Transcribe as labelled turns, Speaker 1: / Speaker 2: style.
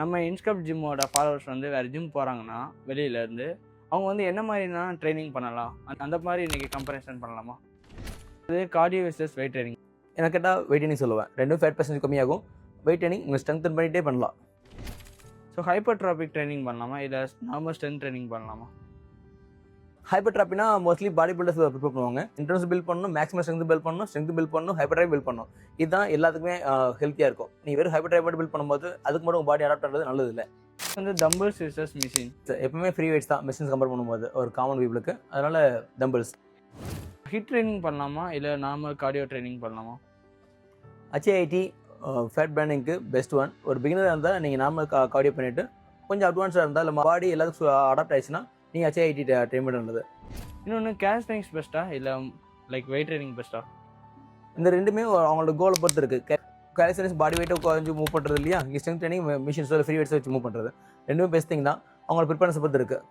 Speaker 1: நம்ம இன்ஸ்கப் ஜிம்மோட ஃபாலோவர்ஸ் வந்து வேறு ஜிம் போகிறாங்கன்னா வெளியிலேருந்து அவங்க வந்து என்ன மாதிரினா ட்ரைனிங் பண்ணலாம், அந்த மாதிரி இன்றைக்கி கம்பேரிசன் பண்ணலாமா? அது கார்டியோ வெர்சஸ் வெயிட் ட்ரைனிங்.
Speaker 2: எனக்கு கேட்டால் வெயிட் ட்ரைனிங் சொல்லுவேன். ரெண்டும் ஃபேட் பர்சன்டேஜ் கம்மியாகும். வெயிட் ட்ரைனிங் உங்கள் ஸ்ட்ரென்தன் பண்ணிகிட்டே பண்ணலாம்.
Speaker 1: ஸோ ஹைப்பர்ட்ராபிக் ட்ரைனிங் பண்ணலாமா, இல்லை நார்மல் ஸ்ட்ரென்த் ட்ரைனிங் பண்ணலாமா?
Speaker 2: ஹைப்பர்ட்ராபினா மோஸ்ட்லி பாடி பில்டர்ஸ் ப்ரிப்பேர் பண்ணுவாங்க. இன்டர்னஸ் பில்ட் பண்ணணும், மேக்ஸிமம் ஸ்ட்ரென்த் பில்ட் பண்ணணும், ஸ்ட்ரென்த் பில்ட் பண்ணணும், ஹைப்பர்ட்ராபி பில்ட் பண்ணணும். இதுதான் எல்லாத்துக்குமே ஹெல்த்தியாக இருக்கும். நீங்கள் வெறும் ஹைப்பர்ட்ராபி மட்டும் பில்ட் பண்ணும்போது அதுக்கு மட்டும் உங்கள் பாடி அடாப்ட் பண்ணுறது நல்லது இல்லை.
Speaker 1: வந்து டம்பிள்ஸ் வெர்சஸ் மிஷின்.
Speaker 2: எப்பவுமே ஃப்ரீ வெயிட்ஸ் தான் மிஷின்ஸ் கம்பேர் பண்ணும்போது ஒரு காமன் பீப்புளுக்கு. அதனால் டம்பிள்ஸ்.
Speaker 1: ஹிட் ட்ரைனிங் பண்ணலாமா, இல்லை நார்மல் கார்டியோ ட்ரைனிங் பண்ணலாமா?
Speaker 2: HIIT ஃபேட் பேர்னிங்க்கு பெஸ்ட் ஒன். ஒரு பிகினராக இருந்தால் நீங்கள் நார்மல் கார்டியோ பண்ணிவிட்டு கொஞ்சம் அட்வான்ஸாக இருந்தால் இல்லை பாடி எல்லாத்துக்கும் அடாப்ட் ஆயிடுச்சுன்னா நீங்கள் HIIT ட்ரைன் பண்ணுறது.
Speaker 1: இன்னொன்று கேல்ஸ்டனிக்ஸ் பெஸ்ட்டா, இல்லை லைக் வெயிட் ட்ரைனிங் பெஸ்ட்டா?
Speaker 2: இந்த ரெண்டுமே அவங்களோட கோலை பொறுத்து இருக்குது. கேல்ஸ்டனிக்ஸ் பாடி வெயிட்டை கொஞ்சம் மூவ் பண்ணுறது இல்லையா, இங்கே ஸ்ட்ரென்த் ட்ரைனிங் மிஷின்ஸோ ஃப்ரீ வெயிட்ஸை வச்சு மூவ் பண்ணுறது. ரெண்டுமே பெஸ்ட் திங் தான். அவங்களோட ப்ரிப்பரன்ஸை பொறுத்து இருக்குது.